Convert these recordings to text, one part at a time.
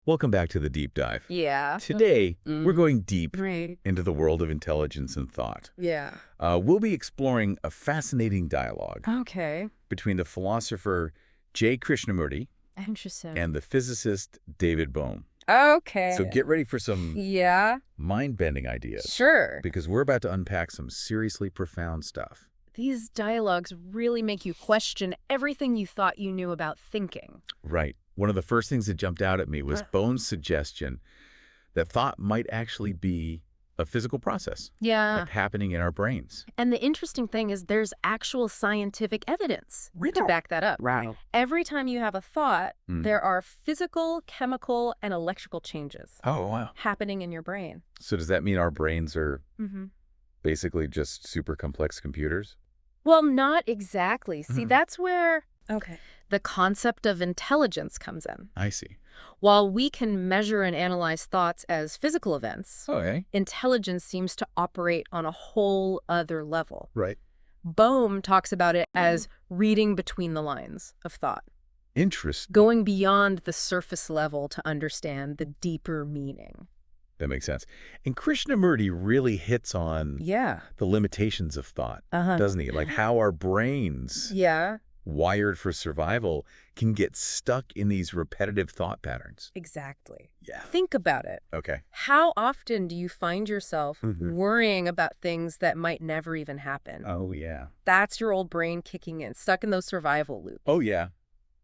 Welcome back to the deep dive. Yeah. Today, we're going deep Right. into the world of intelligence and thought. Yeah. We'll be exploring a fascinating dialogue Okay. between the philosopher J. Krishnamurti Interesting. and the physicist David Bohm. Okay. So get ready for some Yeah. mind-bending ideas. Sure. Because we're about to unpack some seriously profound stuff. These dialogues really make you question everything you thought you knew about thinking. Right. One of the first things that jumped out at me was Bohm's suggestion that thought might actually be a physical process. Yeah. Like happening in our brains. And the interesting thing is there's actual scientific evidence to back that up. Wow. Every time you have a thought, there are physical, chemical, and electrical changes Oh, wow. happening in your brain. So does that mean our brains are basically just super complex computers? Well, not exactly. See, that's where Okay. the concept of intelligence comes in. I see. While we can measure and analyze thoughts as physical events, Okay. intelligence seems to operate on a whole other level. Right. Bohm talks about it as reading between the lines of thought, Interesting. going beyond the surface level to understand the deeper meaning. That makes sense. And Krishnamurti really hits on Yeah. the limitations of thought, doesn't he? Like how our brains, Yeah, wired for survival, can get stuck in these repetitive thought patterns. exactly. Yeah. Think about it. Okay. How often do you find yourself worrying about things that might never even happen? Oh, yeah. That's your old brain kicking in, stuck in those survival loops. Oh, yeah.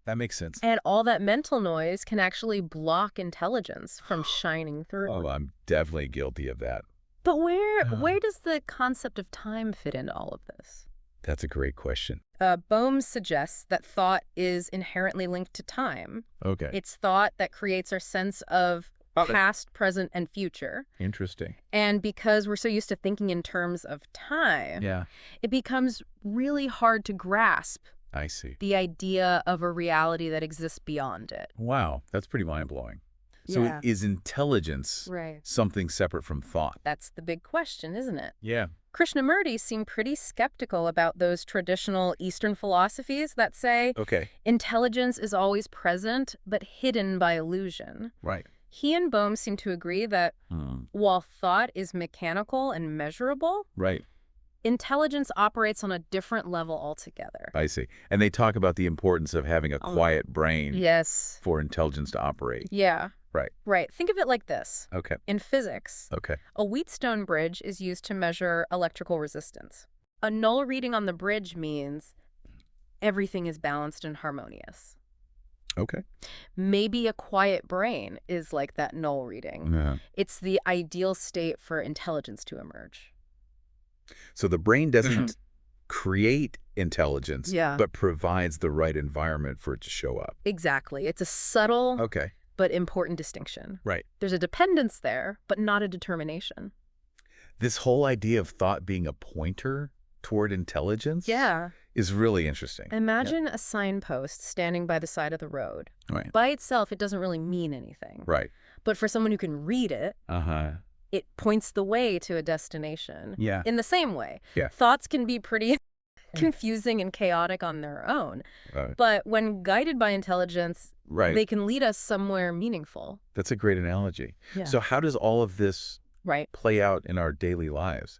That makes sense. And all that mental noise can actually block intelligence from shining through. Oh, I'm definitely guilty of that. But where does the concept of time fit into all of this? That's a great question. Bohm suggests that thought is inherently linked to time. Okay. It's thought that creates our sense of past, present, and future. Interesting. And because we're so used to thinking in terms of time, Yeah. it becomes really hard to grasp I see. the idea of a reality that exists beyond it. Wow. That's pretty mind-blowing. So Yeah. is intelligence Right. something separate from thought? That's the big question, isn't it? Yeah. Krishnamurti seemed pretty skeptical about those traditional Eastern philosophies that say Okay. intelligence is always present but hidden by illusion. Right. He and Bohm seem to agree that while thought is mechanical and measurable, Right. intelligence operates on a different level altogether. I see. And they talk about the importance of having a quiet brain Yes. for intelligence to operate. Yeah. Right. Right. Think of it like this. Okay. In physics, Okay. a Wheatstone bridge is used to measure electrical resistance. A null reading on the bridge means everything is balanced and harmonious. Okay. Maybe a quiet brain is like that null reading. Yeah. It's the ideal state for intelligence to emerge. So the brain doesn't create intelligence, Yeah. but provides the right environment for it to show up. Exactly. It's a subtle Okay. but important distinction. Right. There's a dependence there, but not a determination. This whole idea of thought being a pointer toward intelligence Yeah. is really interesting. Imagine a signpost standing by the side of the road. Right. By itself, it doesn't really mean anything. Right. But for someone who can read it, Uh-huh. it points the way to a destination. Yeah. In the same way, Yeah. thoughts can be pretty confusing and chaotic on their own. Right. But when guided by intelligence, Right. they can lead us somewhere meaningful. That's a great analogy. Yeah. So how does all of this Right. play out in our daily lives?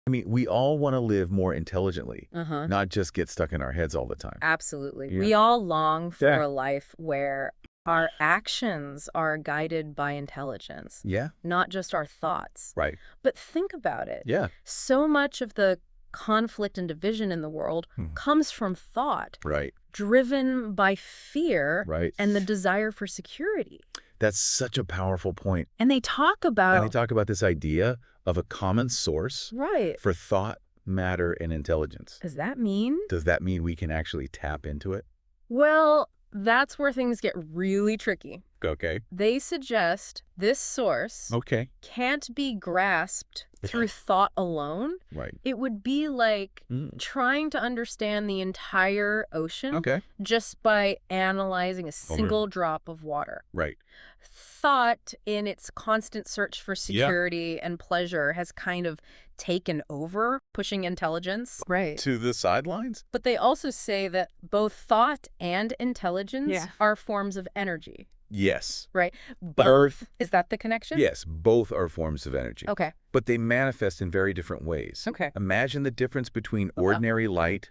I mean, we all want to live more intelligently, not just get stuck in our heads all the time. Absolutely. Yeah. We all long for Yeah. a life where our actions are guided by intelligence, Yeah. not just our thoughts. Right. But think about it. Yeah. So much of the conflict and division in the world comes from thought, Right. driven by fear Right. and the desire for security. That's such a powerful point. And they talk about... And they talk about this idea of a common source Right. for thought, matter, and intelligence. Does that mean? Does that mean we can actually tap into it? Well, that's where things get really tricky. Okay. They suggest this source Okay. can't be grasped through thought alone. Right. It would be like trying to understand the entire ocean Okay. just by analyzing a single drop of water. Right. Thought, in its constant search for security and pleasure, has kind of taken over, pushing intelligence. Right. To the sidelines? But they also say that both thought and intelligence are forms of energy. Yes. right? Earth. Is that the connection? Yes, both are forms of energy. Okay. But they manifest in very different ways. Okay. Imagine the difference between ordinary light,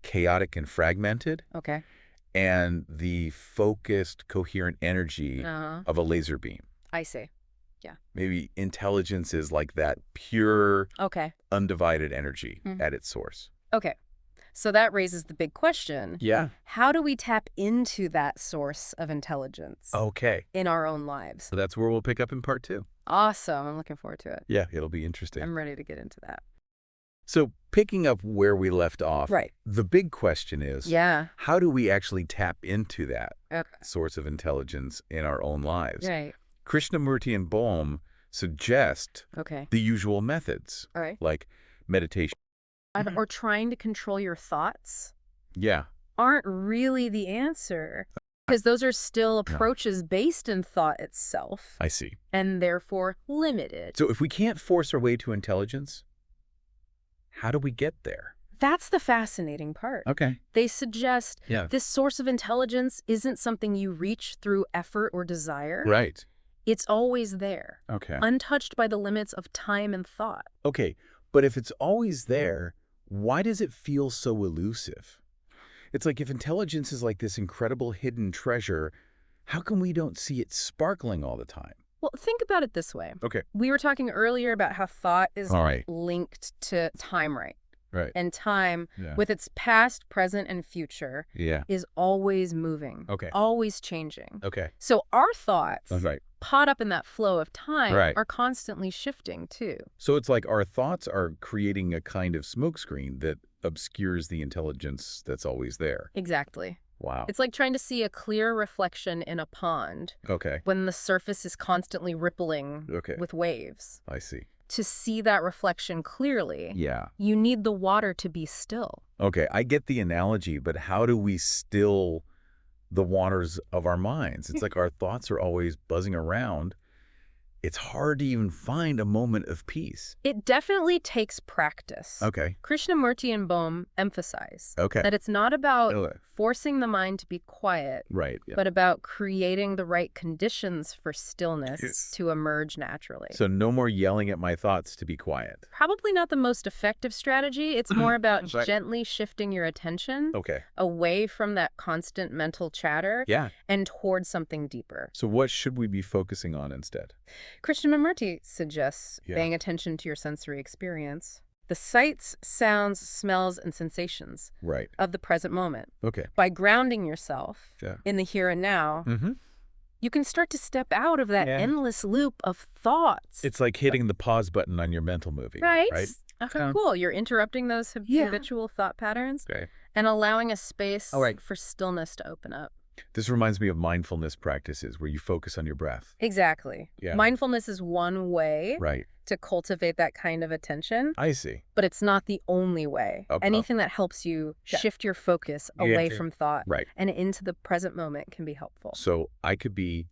chaotic and fragmented, Okay. and the focused, coherent energy of a laser beam. I see. Yeah. Maybe intelligence is like that pure, Okay. undivided energy at its source. Okay. So that raises the big question. Yeah. How do we tap into that source of intelligence Okay. in our own lives? So that's where we'll pick up in part 2. Awesome. I'm looking forward to it. Yeah, it'll be interesting. I'm ready to get into that. So picking up where we left off, Right. the big question is, Yeah. how do we actually tap into that Okay. source of intelligence in our own lives? Right. Krishnamurti and Bohm suggest Okay. the usual methods, All right. like meditation. Or trying to control your thoughts Yeah. aren't really the answer, because those are still approaches based in thought itself I see. and therefore limited. So if we can't force our way to intelligence, how do we get there? That's the fascinating part. Okay. They suggest Yeah. this source of intelligence isn't something you reach through effort or desire. Right. It's always there, Okay. untouched by the limits of time and thought. Okay. But if it's always there, why does it feel so elusive? It's like if intelligence is like this incredible hidden treasure, how come we don't see it sparkling all the time? Well, think about it this way. Okay. We were talking earlier about how thought is All right. linked to time, right? Right. And time, Yeah. with its past, present, and future, Yeah. is always moving, Okay. always changing. Okay. So our thoughts, That's right. caught up in that flow of time, Right. are constantly shifting too. So it's like our thoughts are creating a kind of smokescreen that obscures the intelligence that's always there. Exactly. Wow. It's like trying to see a clear reflection in a pond Okay. when the surface is constantly rippling Okay. with waves. I see. To see that reflection clearly, Yeah. you need the water to be still. Okay. I get the analogy, but how do we still the waters of our minds? It's like our thoughts are always buzzing around. It's hard to even find a moment of peace. It definitely takes practice. Okay. Krishnamurti and Bohm emphasize Okay. that it's not about Okay. forcing the mind to be quiet, Right. Yeah. but about creating the right conditions for stillness Yes. to emerge naturally. So no more yelling at my thoughts to be quiet. Probably not the most effective strategy. It's more about That's right. gently shifting your attention Okay. away from that constant mental chatter Yeah. and towards something deeper. So what should we be focusing on instead? Krishnamurti suggests Yeah. paying attention to your sensory experience, the sights, sounds, smells, and sensations Right. of the present moment. Okay. By grounding yourself Yeah. in the here and now, Mm-hmm. you can start to step out of that Yeah. endless loop of thoughts. It's like hitting the pause button on your mental movie. right? Right. Okay, Um, cool. You're interrupting those Yeah. habitual thought patterns Okay. and allowing a space All right. for stillness to open up. This reminds me of mindfulness practices where you focus on your breath. Exactly. Yeah. Mindfulness is one way Right. to cultivate that kind of attention, I see. but it's not the only way. Okay. Anything that helps you Yeah. shift your focus Yeah. away Yeah. from thought Right. and into the present moment can be helpful. So I could be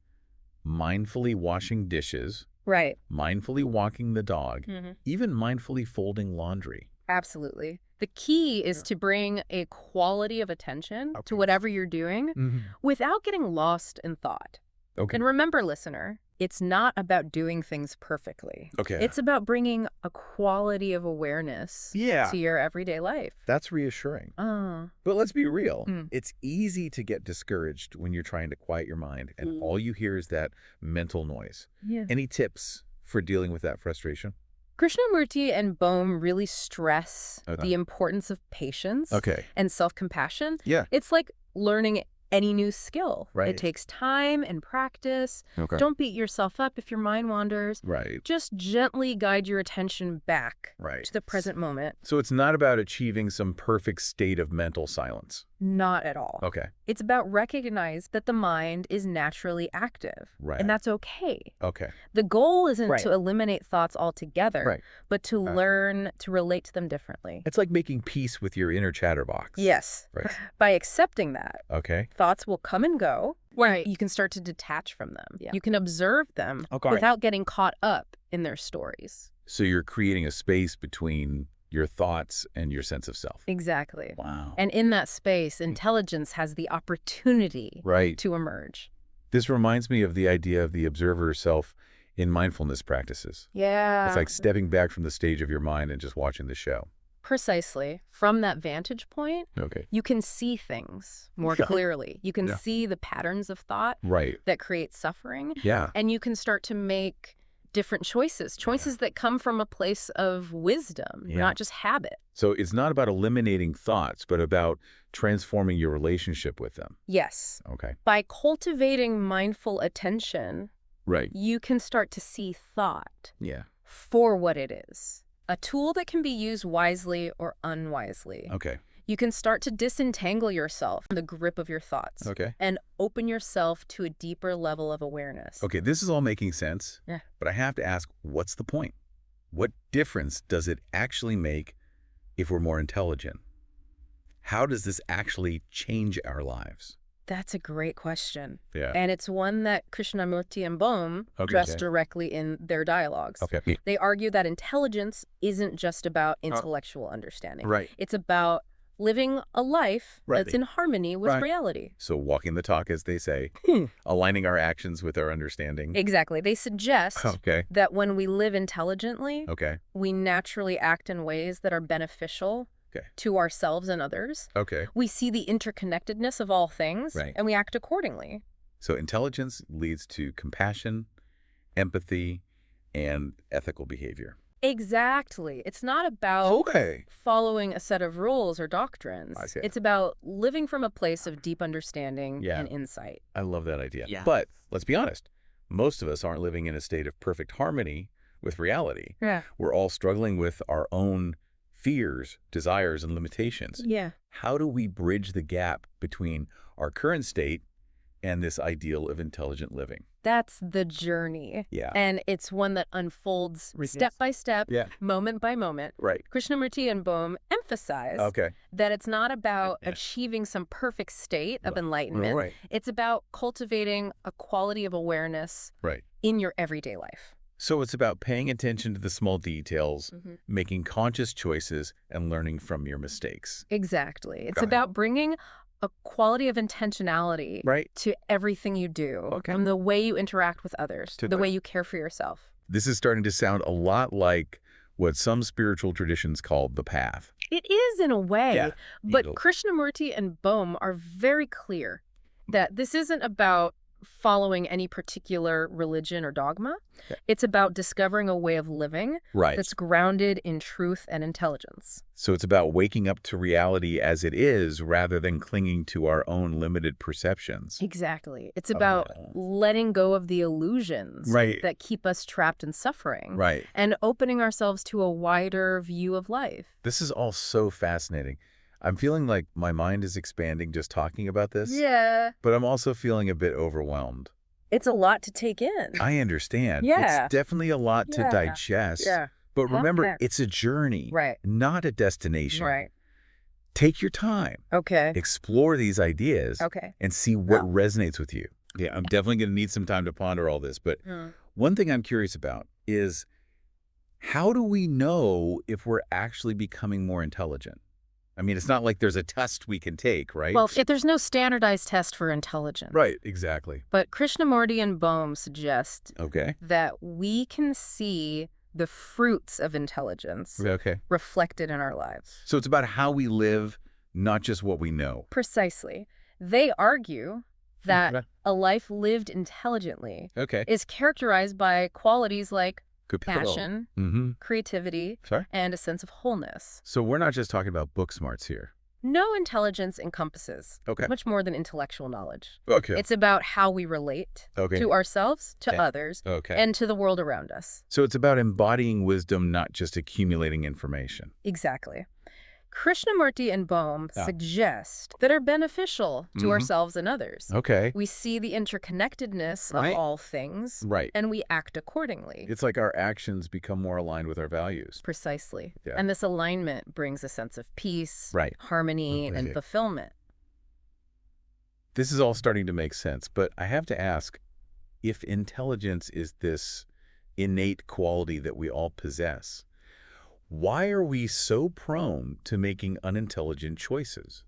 mindfully washing dishes, Right. mindfully walking the dog, even mindfully folding laundry. Absolutely. The key is to bring a quality of attention Okay. to whatever you're doing without getting lost in thought. Okay. And remember, listener, it's not about doing things perfectly. Okay. It's about bringing a quality of awareness Yeah. to your everyday life. That's reassuring. Oh. But let's be real. Mm. It's easy to get discouraged when you're trying to quiet your mind and all you hear is that mental noise. Yeah. Any tips for dealing with that frustration? Krishnamurti and Bohm really stress Okay. the importance of patience Okay. and self-compassion. Yeah. It's like learning any new skill. Right. It takes time and practice. Okay. Don't beat yourself up if your mind wanders. Right. Just gently guide your attention back Right. to the present moment. So it's not about achieving some perfect state of mental silence. Not at all. Okay. It's about recognize that the mind is naturally active. Right. And that's okay. Okay. The goal isn't Right. to eliminate thoughts altogether, Right. but to learn to relate to them differently. It's like making peace with your inner chatterbox. Yes. Right. By accepting that, Okay. thoughts will come and go. Right. You can start to detach from them. Yeah. You can observe them Okay. without getting caught up in their stories. So you're creating a space between your thoughts and your sense of self. Exactly. Wow. And in that space, intelligence has the opportunity Right. to emerge. This reminds me of the idea of the observer self in mindfulness practices. It's Yeah. like stepping back from the stage of your mind and just watching the show. Precisely. From that vantage point, Okay. you can see things more Yeah. clearly. You can Yeah. see the patterns of thought Right. that create suffering, Yeah. and you can start to make different choices that come from a place of wisdom, Yeah. not just habit. So it's not about eliminating thoughts, but about transforming your relationship with them. Yes. Okay. By cultivating mindful attention, Right. you can start to see thought Yeah. for what it is. A tool that can be used wisely or unwisely. Okay. You can start to disentangle yourself from the grip of your thoughts Okay. and open yourself to a deeper level of awareness. Okay, this is all making sense. Yeah. But I have to ask, what's the point? What difference does it actually make if we're more intelligent? How does this actually change our lives? That's a great question. Yeah. And it's one that Krishnamurti and Bohm Okay. address directly in their dialogues. Okay. They argue that intelligence isn't just about intellectual understanding. Right. It's about living a life Right. that's in harmony with Right. reality. So walking the talk, as they say, aligning our actions with our understanding. Exactly. They suggest Okay. that when we live intelligently, Okay. we naturally act in ways that are beneficial Okay. to ourselves and others. Okay. We see the interconnectedness of all things, Right. and we act accordingly. So intelligence leads to compassion, empathy, and ethical behavior. Exactly. It's not about Okay. following a set of rules or doctrines. I see. It's about living from a place of deep understanding Yeah. and insight. I love that idea. Yeah. But let's be honest, most of us aren't living in a state of perfect harmony with reality. Yeah. We're all struggling with our own fears, desires, and limitations. Yeah. How do we bridge the gap between our current state and this ideal of intelligent living? That's the journey. Yeah. And it's one that unfolds Yes. step by step, Yeah. moment by moment. Right. Krishnamurti and Bohm emphasize Okay. that it's not about Yeah. achieving some perfect state of Right. enlightenment. Right. It's about cultivating a quality of awareness Right. in your everyday life. So it's about paying attention to the small details, Mhm. making conscious choices, and learning from your mistakes. Exactly. It's Got it. about bringing a quality of intentionality Right. to everything you do, Okay. from the way you interact with others, To the the- way you care for yourself. This is starting to sound a lot like what some spiritual traditions call the path. It is in a way, Yeah. but Needle. Krishnamurti and Bohm are very clear that this isn't about following any particular religion or dogma. Okay. It's about discovering a way of living Right. that's grounded in truth and intelligence. So it's about waking up to reality as it is rather than clinging to our own limited perceptions. Exactly. It's about yeah. letting go of the illusions Right. that keep us trapped in suffering Right. and opening ourselves to a wider view of life. This is all so fascinating. I'm feeling like my mind is expanding just talking about this, Yeah. but I'm also feeling a bit overwhelmed. It's a lot to take in. I understand. Yeah. It's definitely a lot to Yeah. digest. Yeah. But remember, Okay. it's a journey, Right. not a destination. Right. Take your time. Okay. Explore these ideas Okay. and see what resonates with you. Yeah, I'm definitely going to need some time to ponder all this. But one thing I'm curious about is, how do we know if we're actually becoming more intelligent? I mean, it's not like there's a test we can take, right? Well, there's no standardized test for intelligence. Right, exactly. But Krishnamurti and Bohm suggest Okay. that we can see the fruits of intelligence Okay. reflected in our lives. So it's about how we live, not just what we know. Precisely. They argue that Okay. a life lived intelligently Okay. is characterized by qualities like Good. passion, Mm-hmm. creativity, Sorry? and a sense of wholeness. So we're not just talking about book smarts here. No, intelligence encompasses Okay. much more than intellectual knowledge. Okay. It's about how we relate Okay. to ourselves, to Okay. others, Okay. and to the world around us. So it's about embodying wisdom, not just accumulating information. Exactly. Krishnamurti and Bohm Yeah. suggest that are beneficial to Mhm. ourselves and others. Okay. We see the interconnectedness Right. of all things, Right. and we act accordingly. It's like our actions become more aligned with our values. Precisely. Yeah. And this alignment brings a sense of peace, Right. harmony, and Okay. fulfillment. This is all starting to make sense, but I have to ask, if intelligence is this innate quality that we all possess, why are we so prone to making unintelligent choices?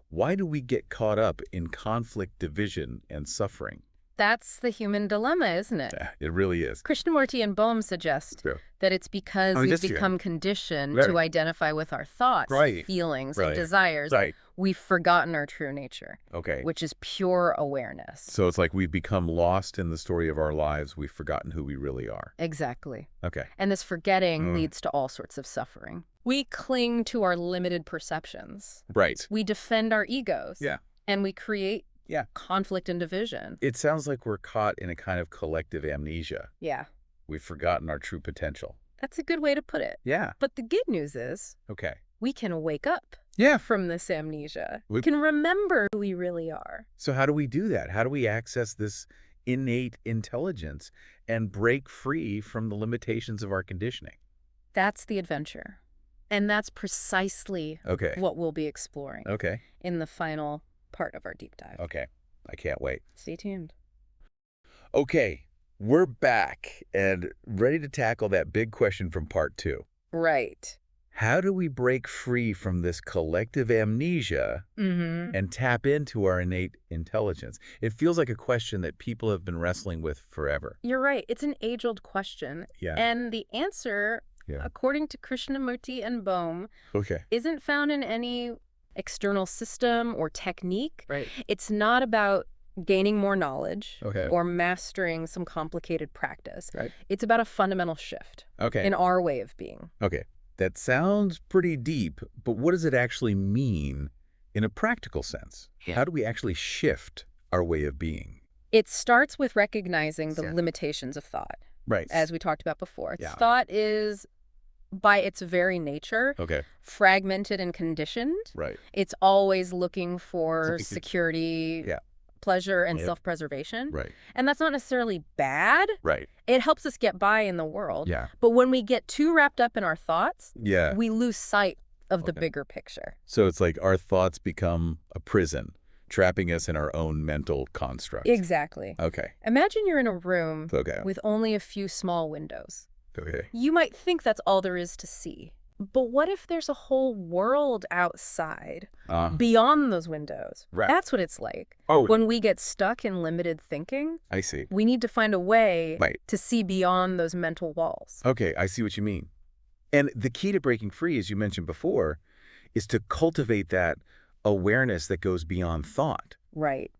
Why do we get caught up in conflict, division, and suffering? That's the human dilemma, isn't it? Yeah, it really is. Krishnamurti and Bohm suggest True. that it's because Oh, we've just, yeah. become conditioned Right. to identify with our thoughts, Right. feelings, Right. and desires. Right. We've forgotten our true nature, Okay. which is pure awareness. So it's like we've become lost in the story of our lives. We've forgotten who we really are. Exactly. Okay. And this forgetting leads to all sorts of suffering. We cling to our limited perceptions. Right. We defend our egos. Yeah. And we create Yeah. conflict and division. It sounds like we're caught in a kind of collective amnesia. Yeah. We've forgotten our true potential. That's a good way to put it. Yeah. But the good news is Okay. we can wake up Yeah. from this amnesia. We We can remember who we really are. So how do we do that? How do we access this innate intelligence and break free from the limitations of our conditioning? That's the adventure. And that's precisely Okay. what we'll be exploring Okay. in the final part of our deep dive. Okay. I can't wait. Stay tuned. Okay. We're back and ready to tackle that big question from part 2. Right. How do we break free from this collective amnesia and tap into our innate intelligence? It feels like a question that people have been wrestling with forever. You're right. It's an age-old question. Yeah. And the answer, according to Krishnamurti and Bohm, Okay. isn't found in any external system or technique. Right. It's not about gaining more knowledge Okay. or mastering some complicated practice. Right. It's about a fundamental shift Okay. in our way of being. Okay. That sounds pretty deep, but what does it actually mean in a practical sense? Yeah. How do we actually shift our way of being? It starts with recognizing the limitations of thought, Right. as we talked about before. Yeah. Thought is, by its very nature, Okay. fragmented and conditioned. Right. It's always looking for Something to- security, Yeah. pleasure, and Yep. self-preservation. Right. And that's not necessarily bad. Right. It helps us get by in the world. Yeah. But when we get too wrapped up in our thoughts, Yeah. we lose sight of the Okay. bigger picture. So it's like our thoughts become a prison, trapping us in our own mental constructs. Exactly. Okay. Imagine you're in a room Okay. with only a few small windows. Okay. You might think that's all there is to see. But what if there's a whole world outside, beyond those windows? Right. That's what it's like. Oh. When we get stuck in limited thinking, I see. we need to find a way Right. to see beyond those mental walls. Okay, I see what you mean. And the key to breaking free, as you mentioned before, is to cultivate that awareness that goes beyond thought, Right.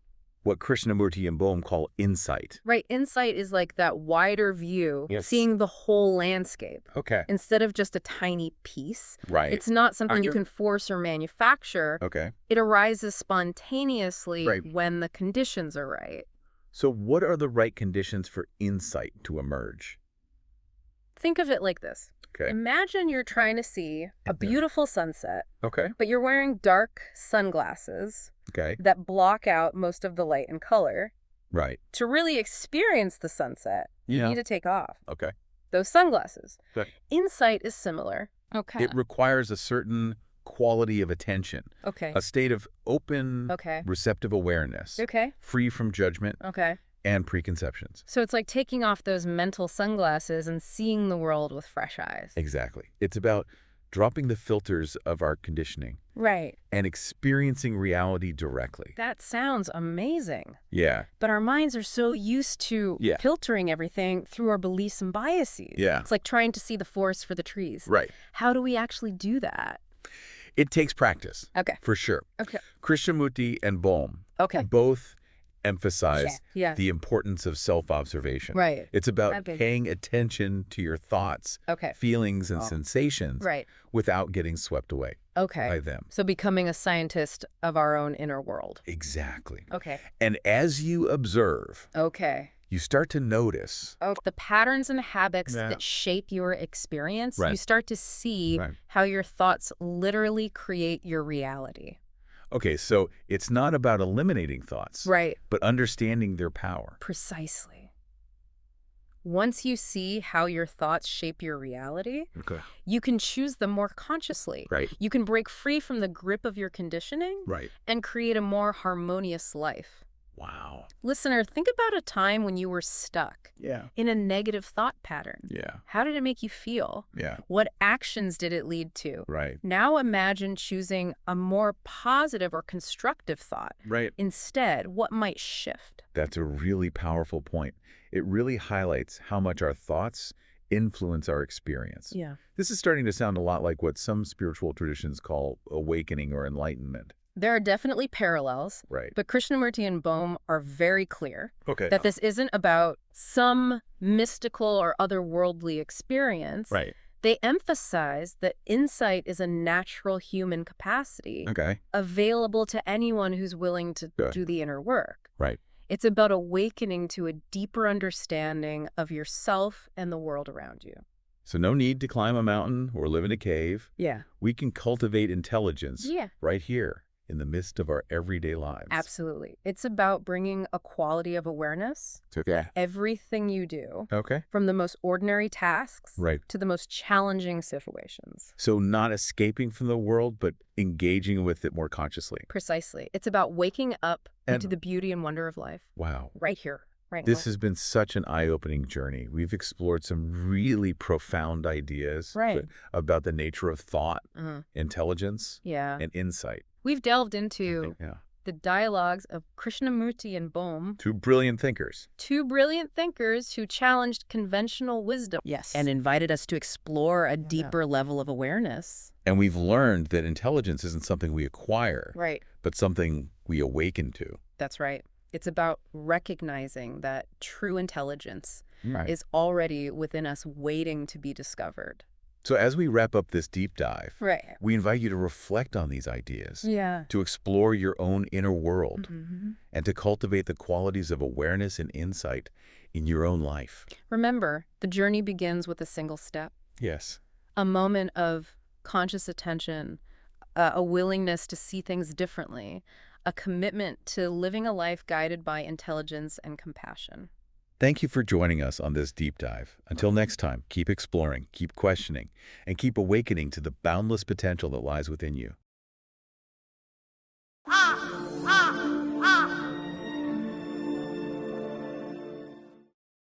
what Krishnamurti and Bohm call insight. Right. Insight is like that wider view, Yes. seeing the whole landscape Okay. instead of just a tiny piece. Right. It's not something you you- can force or manufacture. Okay. It arises spontaneously Right. when the conditions are right. So what are the right conditions for insight to emerge? Think of it like this. Okay. Imagine you're trying to see a beautiful sunset, Okay. but you're wearing dark sunglasses Okay. that block out most of the light and color. Right. To really experience the sunset, you Yeah. need to take off Okay. those sunglasses. Okay. Insight is similar. Okay. It requires a certain quality of attention, Okay. a state of open, Okay. receptive awareness, Okay. free from judgment Okay. and preconceptions. So it's like taking off those mental sunglasses and seeing the world with fresh eyes. Exactly. It's about dropping the filters of our conditioning Right. and experiencing reality directly. That sounds amazing. Yeah. But our minds are so used to Yeah. filtering everything through our beliefs and biases. Yeah. It's like trying to see the forest for the trees. Right. How do we actually do that? It takes practice. Okay. For sure. Okay. Krishnamurti and Bohm Okay. both emphasize Yeah. the importance of self-observation. Right. It's about Okay. paying attention to your thoughts, Okay. feelings, and sensations Right. without getting swept away by Okay. them. So becoming a scientist of our own inner world. Exactly. Okay. And as you observe, Okay. you start to notice. Oh, the patterns and habits Yeah. that shape your experience, Right. you start to see Right. how your thoughts literally create your reality. Okay, so it's not about eliminating thoughts, Right. but understanding their power. Precisely. Once you see how your thoughts shape your reality, Okay. you can choose them more consciously. Right. You can break free from the grip of your conditioning Right. and create a more harmonious life. Wow. Listener, think about a time when you were stuck Yeah. in a negative thought pattern. Yeah. How did it make you feel? Yeah. What actions did it lead to? Right. Now imagine choosing a more positive or constructive thought. Right. Instead, what might shift? That's a really powerful point. It really highlights how much our thoughts influence our experience. Yeah. This is starting to sound a lot like what some spiritual traditions call awakening or enlightenment. There are definitely parallels, Right. but Krishnamurti and Bohm are very clear Okay. that this isn't about some mystical or otherworldly experience. Right. They emphasize that insight is a natural human capacity Okay. available to anyone who's willing to Good. do the inner work. Right. It's about awakening to a deeper understanding of yourself and the world around you. So no need to climb a mountain or live in a cave. Yeah. We can cultivate intelligence Yeah. right here in the midst of our everyday lives. Absolutely. It's about bringing a quality of awareness Okay. everything you do, Okay. from the most ordinary tasks Right. to the most challenging situations. So not escaping from the world, but engaging with it more consciously. Precisely. It's about waking up And- into the beauty and wonder of life Wow. right here, right This now. has been such an eye-opening journey. We've explored some really profound ideas Right. about the nature of thought, Uh-huh. intelligence, Yeah. and insight. We've delved into Yeah. the dialogues of Krishnamurti and Bohm, Two brilliant thinkers. two brilliant thinkers who challenged conventional wisdom. Yes. And invited us to explore a deeper level of awareness. And we've learned that intelligence isn't something we acquire, Right. but something we awaken to. That's right. It's about recognizing that true intelligence Right. is already within us waiting to be discovered. So as we wrap up this deep dive, Right. we invite you to reflect on these ideas, Yeah. to explore your own inner world, Mm-hmm. and to cultivate the qualities of awareness and insight in your own life. Remember, the journey begins with a single step, Yes. a moment of conscious attention, a willingness to see things differently, a commitment to living a life guided by intelligence and compassion. Thank you for joining us on this deep dive. Until next time, keep exploring, keep questioning, and keep awakening to the boundless potential that lies within you.